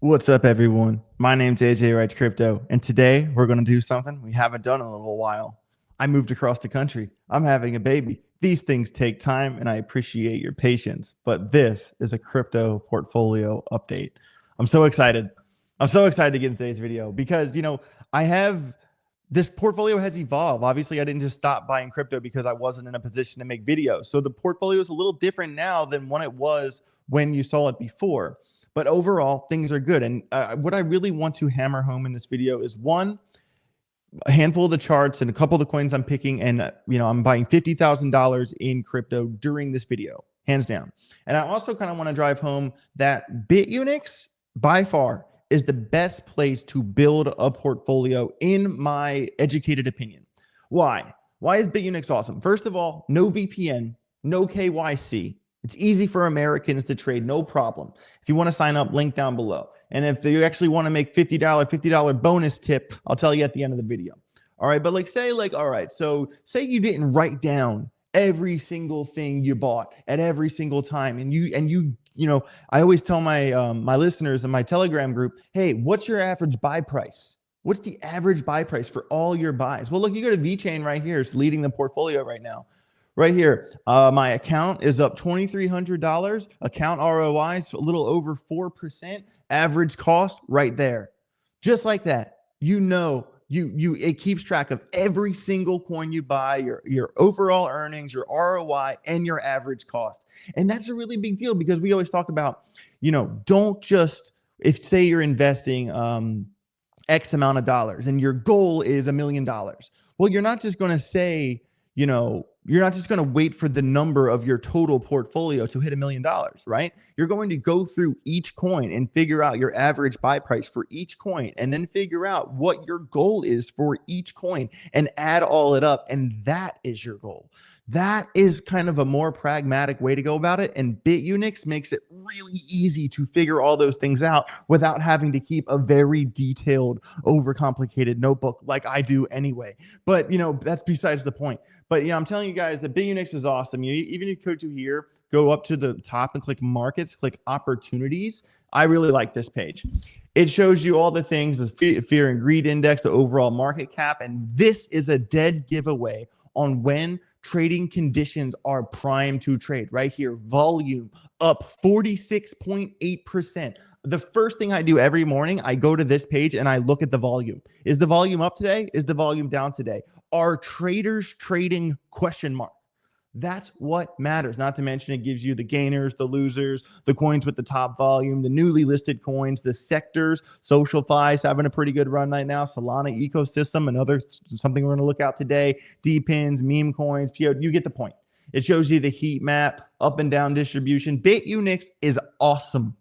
What's up, everyone? My name's Ajwritescrypto, and today we're going to do something we haven't done in a little while. I moved across the country. I'm having a baby. These things take time, and I appreciate your patience, but this is a crypto portfolio update. I'm so excited. I'm so excited to get into today's video because, I have this portfolio has evolved. Obviously, I didn't just stop buying crypto because I wasn't in a position to make videos. So the portfolio is a little different now than when it was when you saw it before. But overall, things are good. And what I really want to hammer home in this video is one, a handful of the charts and a couple of the coins I'm picking. And, I'm buying $50,000 in crypto during this video, hands down. And I also kind of want to drive home that Bitunix, by far, is the best place to build a portfolio, in my educated opinion. Why? Why is Bitunix awesome? First of all, no VPN, no KYC. It's easy for Americans to trade, no problem. If you want to sign up, link down below. And if you actually want to make $50 bonus tip, I'll tell you at the end of the video. All right, but all right, so say you didn't write down every single thing you bought at every single time, and I always tell my my listeners in my Telegram group, hey, what's your average buy price? What's the average buy price for all your buys? Well, look, you go to VeChain right here. It's leading the portfolio right now. Right here, my account is up $2,300. Account ROI is a little over 4%. Average cost right there. Just like that, it keeps track of every single coin you buy, your overall earnings, your ROI, and your average cost. And that's a really big deal because we always talk about, don't just, say you're investing X amount of dollars and your goal is $1 million. Well, you're not just going to say, you're not just going to wait for the number of your total portfolio to hit $1 million, right? You're going to go through each coin and figure out your average buy price for each coin, and then figure out what your goal is for each coin and add all it up. And that is your goal. That is kind of a more pragmatic way to go about it. And Bitunix makes it really easy to figure all those things out without having to keep a very detailed, overcomplicated notebook like I do anyway. But, that's besides the point. But I'm telling you guys that Bitunix is awesome. Even if you go to here, go up to the top and click markets, click opportunities. I really like this page. It shows you all the things, the fear and greed index, the overall market cap. And this is a dead giveaway on when trading conditions are primed to trade. Right here, volume up 46.8%. The first thing I do every morning, I go to this page and I look at the volume. Is the volume up today? Is the volume down today? Are traders trading ? That's what matters. Not to mention it gives you the gainers, the losers, the coins with the top volume, the newly listed coins, the sectors. SocialFi is having a pretty good run right now. Solana ecosystem, something we're going to look at today. D-pins, meme coins, PO. You get the point. It shows you the heat map, up and down distribution. Bitunix is awesome.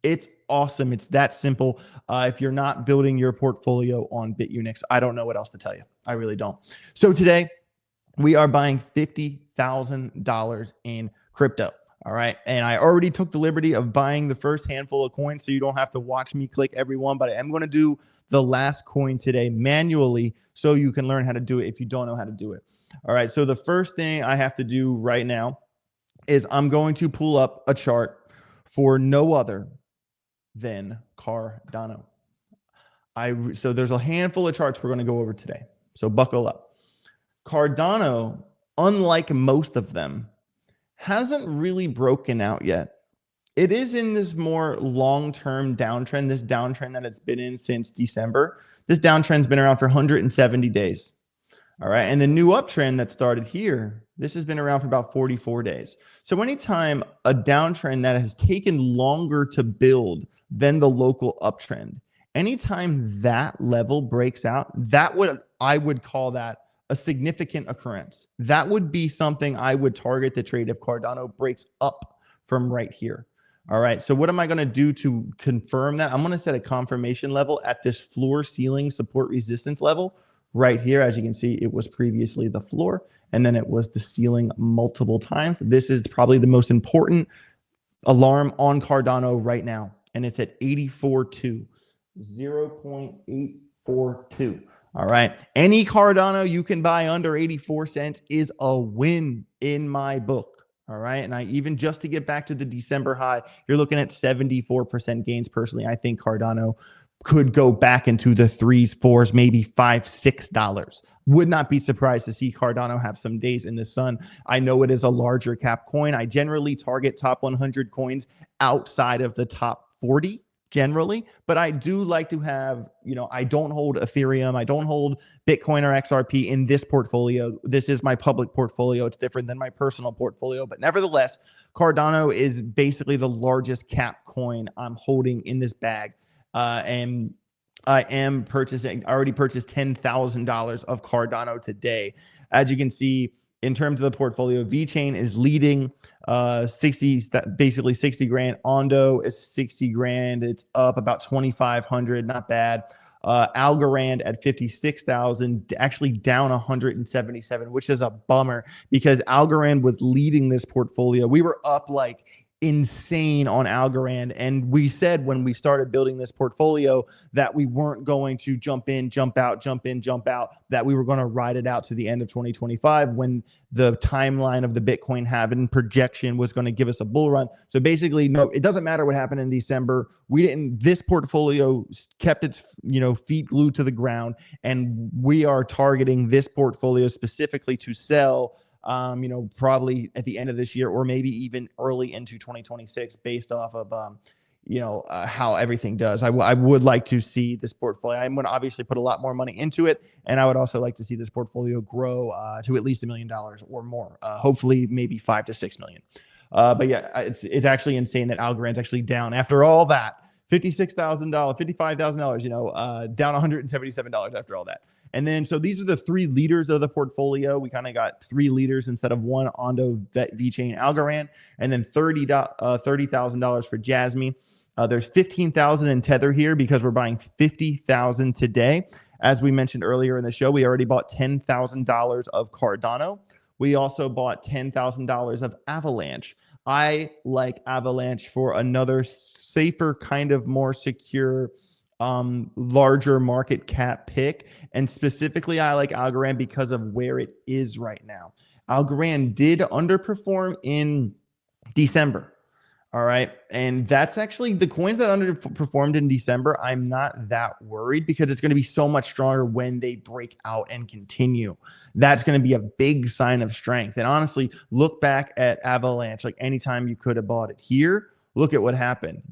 It's awesome. It's that simple. If you're not building your portfolio on Bitunix, I don't know what else to tell you. I really don't. So today we are buying $50,000 in crypto. All right. And I already took the liberty of buying the first handful of coins, so you don't have to watch me click every one, but I am going to do the last coin today manually so you can learn how to do it if you don't know how to do it. All right. So the first thing I have to do right now is I'm going to pull up a chart for no other than Cardano. So there's a handful of charts we're going to go over today. So buckle up. Cardano, unlike most of them, hasn't really broken out yet. It is in this more long-term downtrend, this downtrend that it's been in since December. This downtrend's been around for 170 days. All right. And the new uptrend that started here, this has been around for about 44 days. So anytime a downtrend that has taken longer to build than the local uptrend, anytime that level breaks out, I would call that a significant occurrence. That would be something I would target to trade if Cardano breaks up from right here. All right. So what am I going to do to confirm that? I'm going to set a confirmation level at this floor ceiling support resistance level. Right here, as you can see, it was previously the floor, and then it was the ceiling multiple times. This is probably the most important alarm on Cardano right now, and it's at 84.2, 0.842. All right. Any Cardano you can buy under 84 cents is a win in my book. All right. And I even just to get back to the December high, you're looking at 74% gains. Personally, I think Cardano could go back into the threes, fours, maybe $5, $6. Would not be surprised to see Cardano have some days in the sun. I know it is a larger cap coin. I generally target top 100 coins outside of the top 40 generally, but I do like to have, I don't hold Ethereum. I don't hold Bitcoin or XRP in this portfolio. This is my public portfolio. It's different than my personal portfolio, but nevertheless, Cardano is basically the largest cap coin I'm holding in this bag. And I already purchased $10,000 of Cardano today. As you can see, in terms of the portfolio, VeChain is leading 60 grand. Ondo is 60 grand. It's up about 2,500, not bad. Algorand at 56,000, actually down 177, which is a bummer because Algorand was leading this portfolio. We were up like insane on Algorand. And we said when we started building this portfolio that we weren't going to jump in, jump out, jump in, jump out, that we were going to ride it out to the end of 2025 when the timeline of the Bitcoin halving projection was going to give us a bull run. So basically, no, it doesn't matter what happened in December. This portfolio kept its, feet glued to the ground. And we are targeting this portfolio specifically to sell probably at the end of this year or maybe even early into 2026 based off of, how everything does. I would like to see this portfolio. I'm going to obviously put a lot more money into it. And I would also like to see this portfolio grow to at least $1 million or more, hopefully maybe 5 to 6 million. But yeah, it's actually insane that Algorand's actually down after all that. $56,000, $55,000, down $177 after all that. And then, so these are the three leaders of the portfolio. We kind of got three leaders instead of one: Ondo, VeChain, Algorand, and then $30,000 for Jasmy. There's 15,000 in Tether here because we're buying 50,000 today. As we mentioned earlier in the show, we already bought $10,000 of Cardano. We also bought $10,000 of Avalanche. I like Avalanche for another safer, kind of more secure, larger market cap pick. And specifically, I like Algorand because of where it is right now. Algorand did underperform in December. All right. And that's actually the coins that underperformed in December. I'm not that worried because it's going to be so much stronger when they break out and continue. That's going to be a big sign of strength. And honestly, look back at Avalanche, like anytime you could have bought it here, look at what happened.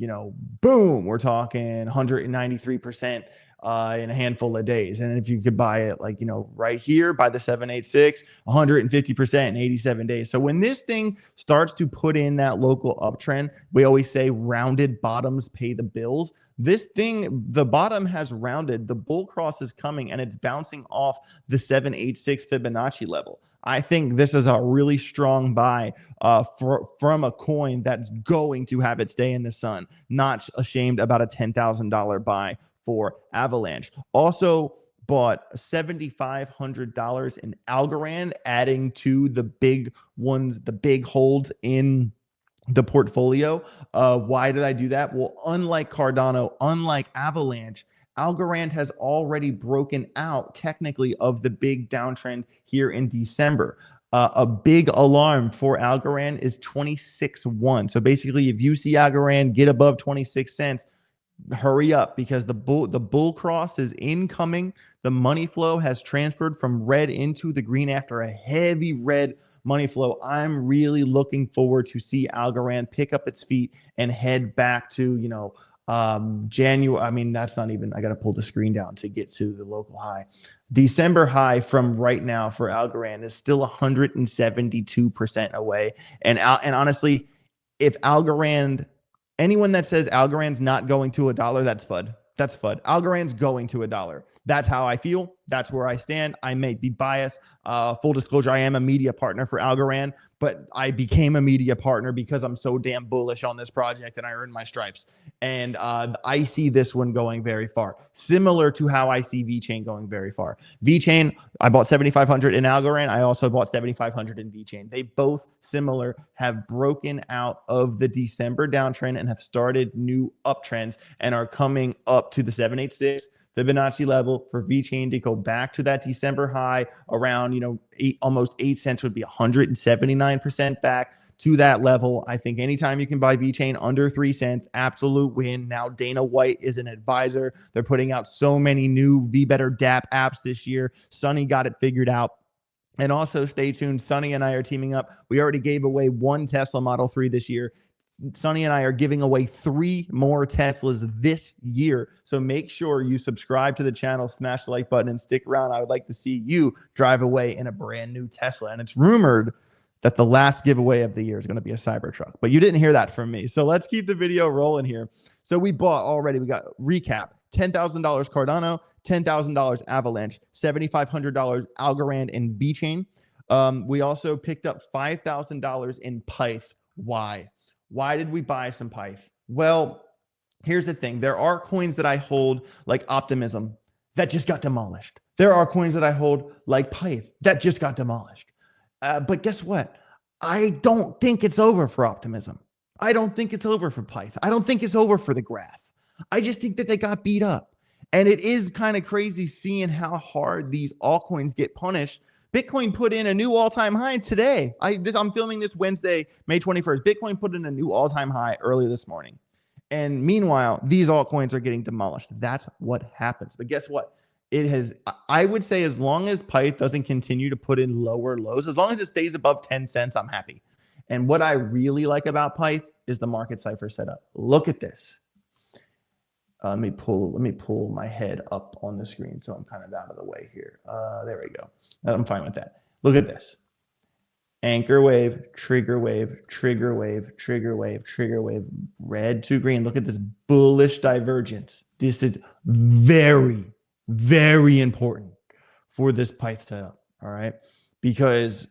Boom, we're talking 193% in a handful of days. And if you could buy it like, right here by the 786, 150% in 87 days. So when this thing starts to put in that local uptrend, we always say rounded bottoms pay the bills. This thing, the bottom has rounded, the bull cross is coming and it's bouncing off the 786 Fibonacci level. I think this is a really strong buy from a coin that's going to have its day in the sun. Not ashamed about a $10,000 buy for Avalanche. Also bought $7,500 in Algorand, adding to the big ones, the big holds in the portfolio. Why did I do that? Well, unlike Cardano, unlike Avalanche, Algorand has already broken out technically of the big downtrend here in December. A big alarm for Algorand is 26.1. So basically, if you see Algorand get above 26 cents, hurry up because the bull cross is incoming. The money flow has transferred from red into the green after a heavy red money flow. I'm really looking forward to see Algorand pick up its feet and head back to, January. I mean, that's not even, I got to pull the screen down to get to the local high. December high from right now for Algorand is still 172% away. And honestly, if Algorand, anyone that says Algorand's not going to $1, that's FUD. That's FUD. Algorand's going to $1. That's how I feel. That's where I stand. I may be biased. Full disclosure, I am a media partner for Algorand, but I became a media partner because I'm so damn bullish on this project and I earned my stripes. And I see this one going very far, similar to how I see VeChain going very far. VeChain, I bought 7,500 in Algorand. I also bought 7,500 in VeChain. They both similar have broken out of the December downtrend and have started new uptrends and are coming up to the 786 Fibonacci level. For VeChain to go back to that December high around, almost 8 cents would be 179% back. to that level. I think anytime you can buy VeChain under 3 cents, absolute win. Now Dana White is an advisor. They're putting out so many new VBetter DApp apps this year. Sonny got it figured out. And also stay tuned. Sonny and I are teaming up. We already gave away 1 Tesla Model 3 this year. Sonny and I are giving away 3 more Teslas this year. So make sure you subscribe to the channel, smash the like button, and stick around. I would like to see you drive away in a brand new Tesla. And it's rumored that the last giveaway of the year is going to be a Cybertruck. But you didn't hear that from me. So let's keep the video rolling here. So we bought already, we got recap, $10,000 Cardano, $10,000 Avalanche, $7,500 Algorand and VeChain. We also picked up $5,000 in Pyth. Why? Why did we buy some Pyth? Well, here's the thing. There are coins that I hold like Optimism that just got demolished. There are coins that I hold like Pyth that just got demolished. But guess what? I don't think it's over for Optimism. I don't think it's over for Pyth. I don't think it's over for the Graph. I just think that they got beat up. And it is kind of crazy seeing how hard these altcoins get punished. Bitcoin put in a new all-time high today. I'm filming this Wednesday, May 21st. Bitcoin put in a new all-time high early this morning. And meanwhile, these altcoins are getting demolished. That's what happens. But guess what? It has, I would say, as long as Pyth doesn't continue to put in lower lows, as long as it stays above 10 cents, I'm happy. And what I really like about Pyth is the market cipher setup. Look at this. Let me pull my head up on the screen so I'm kind of out of the way here. There we go. I'm fine with that. Look at this. Anchor wave, trigger wave, trigger wave, trigger wave, trigger wave, red to green. Look at this bullish divergence. This is very, very important for this Pyth setup. All right. Because,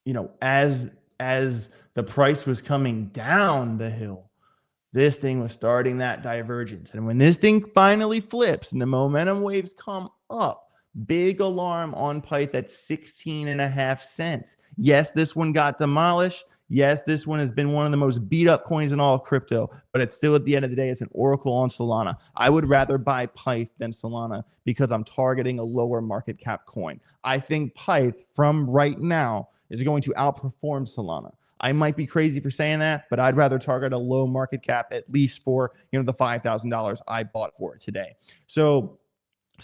you know, as the price was coming down the hill, this thing was starting that divergence. And when this thing finally flips and the momentum waves come up, big alarm on Pyth at 16.5 cents. Yes, this one got demolished. Yes, this one has been one of the most beat up coins in all of crypto, but it's still, at the end of the day, it's an oracle on Solana. I would rather buy Pyth than Solana because I'm targeting a lower market cap coin. I think Pyth from right now is going to outperform Solana. I might be crazy for saying that, but I'd rather target a low market cap, at least for, you know, the $5,000 I bought for it today. So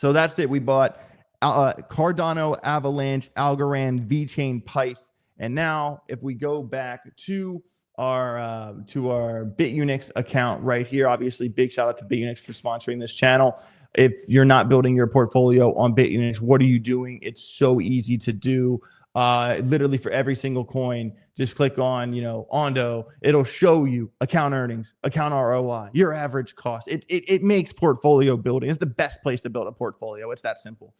that's it. We bought Cardano, Avalanche, Algorand, VeChain, Pyth, and now if we go back to our Bitunix account right here, obviously big shout out to Bitunix for sponsoring this channel. If you're not building your portfolio on Bitunix, what are you doing? It's so easy to do. Literally for every single coin, just click on, you know, Ondo. It'll show you account earnings, account ROI, your average cost. It makes portfolio building. It's the best place to build a portfolio. It's that simple.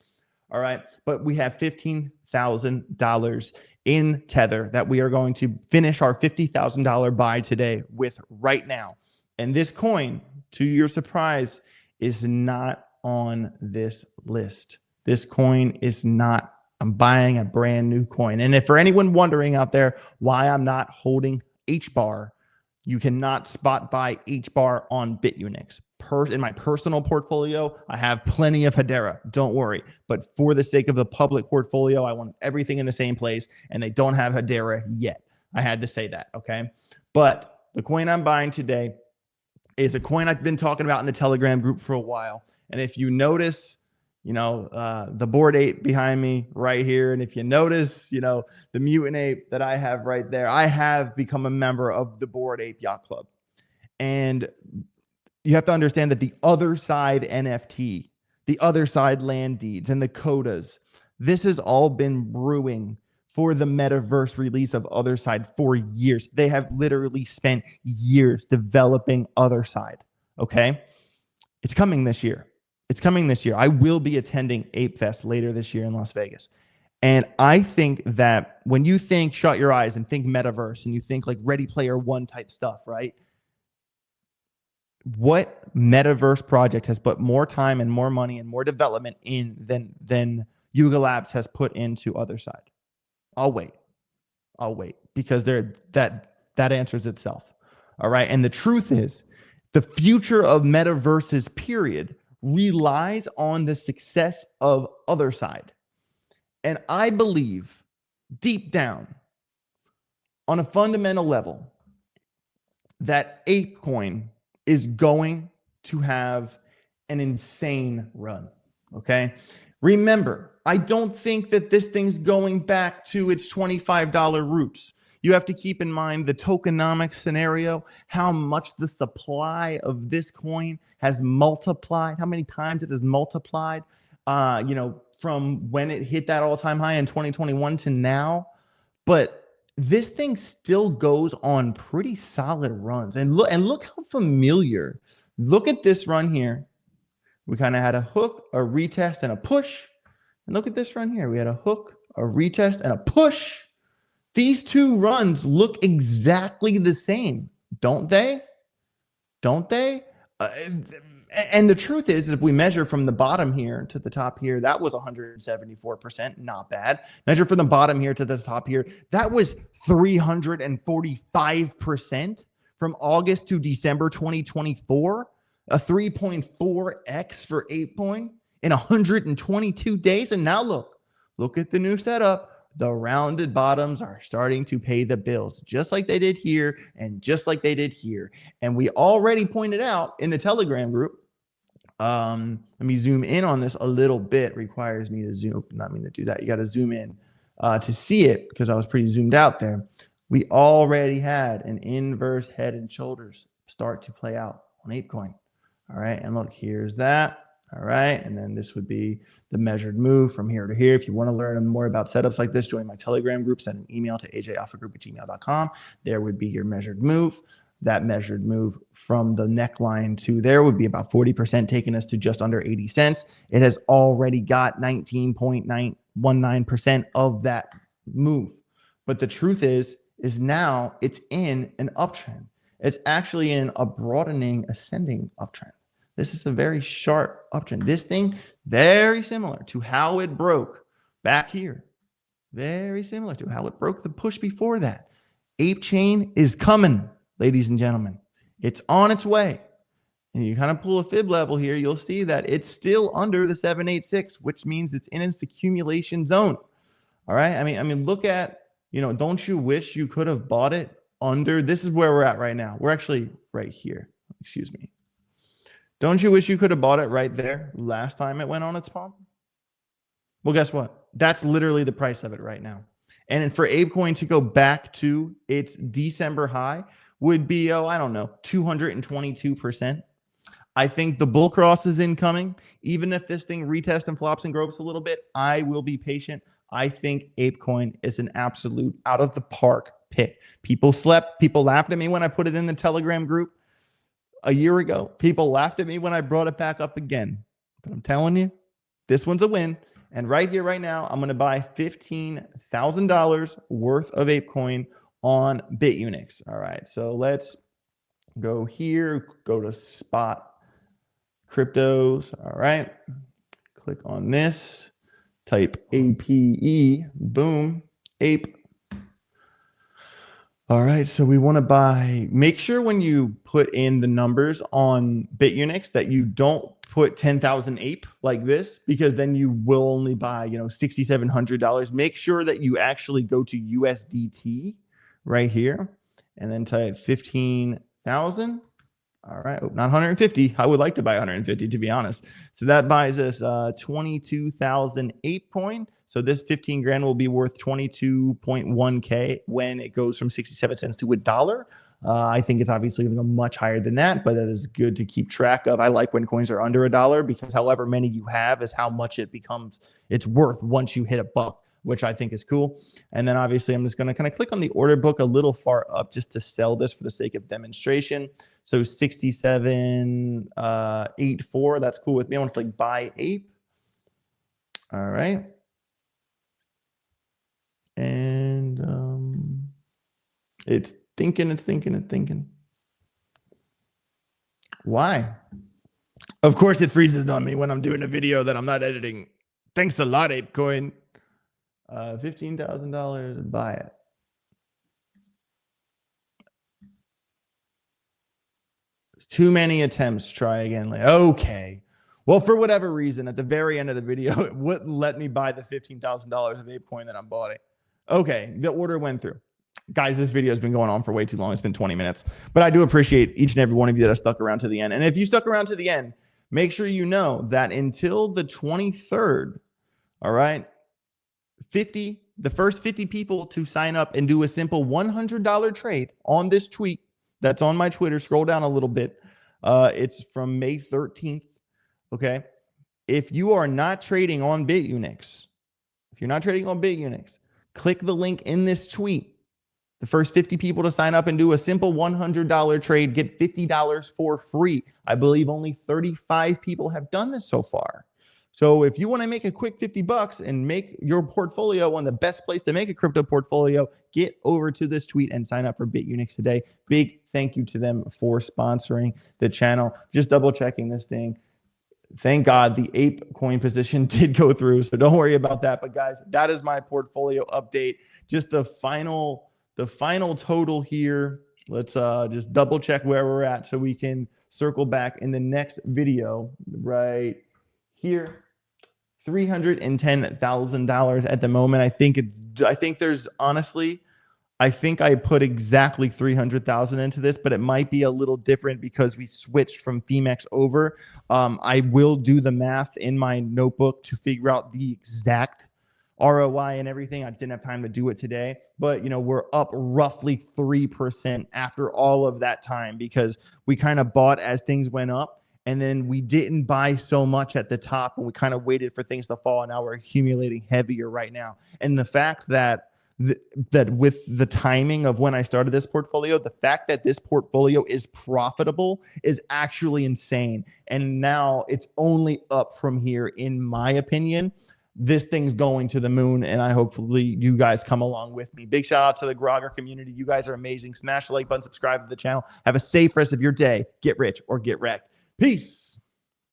All right. But we have $15,000 in Tether that we are going to finish our $50,000 buy today with right now. And this coin, to your surprise, is not on this list. This coin is not. I'm buying a brand new coin. And if for anyone wondering out there why I'm not holding HBAR, you cannot spot buy HBAR on Bitunix. In my personal portfolio, I have plenty of Hedera. Don't worry. But for the sake of the public portfolio, I want everything in the same place, and they don't have Hedera yet. I had to say that, okay? But the coin I'm buying today is a coin I've been talking about in the Telegram group for a while. And if you notice, you know, the Bored Ape behind me right here. And if you notice, you know, the Mutant Ape that I have right there, I have become a member of the Bored Ape Yacht Club. And you have to understand that the other side NFT, the other side land deeds, and the codas, this has all been brewing for the metaverse release of other side for years. They have literally spent years developing other side. Okay. It's coming this year. It's coming this year. I will be attending Ape Fest later this year in Las Vegas. And I think that when you think, shut your eyes and think metaverse, and you think like Ready Player One type stuff, right? What metaverse project has put more time and more money and more development in than Yuga Labs has put into other side? I'll wait because that answers itself. All right. And the truth is, the future of metaverses, period, relies on the success of other side. And I believe deep down, on a fundamental level, that Apecoin is going to have an insane run. Okay. Remember, I don't think that this thing's going back to its $25 roots. You have to keep in mind the tokenomics scenario, how much the supply of this coin has multiplied, how many times it has multiplied, from when it hit that all-time high in 2021 to now. But this thing still goes on pretty solid runs. And look how familiar. Look at this run here. We kind of had a hook, a retest, and a push. And look at this run here. We had a hook, a retest, and a push. These two runs look exactly the same, don't they? Don't they? And the truth is, if we measure from the bottom here to the top here, that was 174%, not bad. Measure from the bottom here to the top here, that was 345% from August to December 2024, a 3.4x for Apecoin in 122 days. And now look at the new setup. The rounded bottoms are starting to pay the bills, just like they did here and just like they did here. And we already pointed out in the Telegram group, let me zoom in on this a little bit. Requires me to zoom, not mean to do that. You got to zoom in to see it because I was pretty zoomed out there. We already had an inverse head and shoulders start to play out on Apecoin. All right. And look, here's that. All right. And then this would be the measured move from here to here. If you want to learn more about setups like this, join my Telegram group, send an email to ajalphagroup@gmail.com. There would be your measured move. That measured move from the neckline to there would be about 40%, taking us to just under 80 cents. It has already got 19.919% of that move. But the truth is now it's in an uptrend. It's actually in a broadening, ascending uptrend. This is a very sharp uptrend. This thing, very similar to how it broke back here. Very similar to how it broke the push before that. Apechain is coming, ladies and gentlemen. It's on its way. And you kind of pull a fib level here, you'll see that it's still under the 786, which means it's in its accumulation zone. All right. I mean, look at, don't you wish you could have bought it under? This is where we're at right now. We're actually right here. Excuse me. Don't you wish you could have bought it right there last time it went on its pump? Well, guess what? That's literally the price of it right now. And for Apecoin to go back to its December high would be, I don't know, 222%. I think the bull cross is incoming. Even if this thing retests and flops and gropes a little bit, I will be patient. I think Apecoin is an absolute out of the park pick. People laughed at me when I put it in the Telegram group a year ago. People laughed at me when I brought it back up again. But I'm telling you, this one's a win. And right here, right now, I'm going to buy $15,000 worth of Apecoin on Bitunix. All right, so let's go here, go to spot cryptos. All right, click on this, type APE, boom, Ape. All right, so we want to buy, make sure when you put in the numbers on Bitunix that you don't put 10,000 ape like this, because then you will only buy, $6,700. Make sure that you actually go to USDT right here and then type 15,000. All right, not 150. I would like to buy 150, to be honest. So that buys us 22,000 Apecoin. So this 15 grand will be worth 22.1K when it goes from 67 cents to $1. I think it's obviously much higher than that, but that is good to keep track of. I like when coins are under $1 because however many you have is how much it's worth once you hit $1, which I think is cool. And then obviously I'm just going to kind of click on the order book a little far up just to sell this for the sake of demonstration. So 67.84, that's cool with me. I want to click buy ape. All right. And it's thinking. Why? Of course it freezes on me when I'm doing a video that I'm not editing. Thanks a lot, Apecoin. $15,000, buy it. Too many attempts, try again later. Okay. Well, for whatever reason, at the very end of the video, it wouldn't let me buy the $15,000 of Apecoin that I'm buying. Okay, the order went through. Guys, this video has been going on for way too long. It's been 20 minutes. But I do appreciate each and every one of you that have stuck around to the end. And if you stuck around to the end, make sure you know that until the 23rd, all right, the first 50 people to sign up and do a simple $100 trade on this tweet that's on my Twitter, scroll down a little bit. It's from May 13th, okay? If you are not trading on Bitunix, click the link in this tweet. The first 50 people to sign up and do a simple $100 trade get $50 for free. I believe only 35 people have done this so far. So if you want to make a quick 50 bucks and make your portfolio on the best place to make a crypto portfolio, get over to this tweet and sign up for Bitunix today. Big thank you to them for sponsoring the channel. Just double checking this thing. Thank God the Apecoin position did go through, so don't worry about that. But guys, that is my portfolio update. Just the final total here. Let's just double check where we're at so we can circle back in the next video right here. $310,000 at the moment. I think I put exactly 300,000 into this, but it might be a little different because we switched from Themex over. I will do the math in my notebook to figure out the exact ROI and everything. I just didn't have time to do it today, but we're up roughly 3% after all of that time because we kind of bought as things went up. And then we didn't buy so much at the top and we kind of waited for things to fall. And now we're accumulating heavier right now. And the fact that with the timing of when I started this portfolio, the fact that this portfolio is profitable is actually insane. And now it's only up from here, in my opinion. This thing's going to the moon, and hopefully you guys come along with me. Big shout out to the Grogger community. You guys are amazing. Smash the like button, subscribe to the channel. Have a safe rest of your day. Get rich or get wrecked. Peace.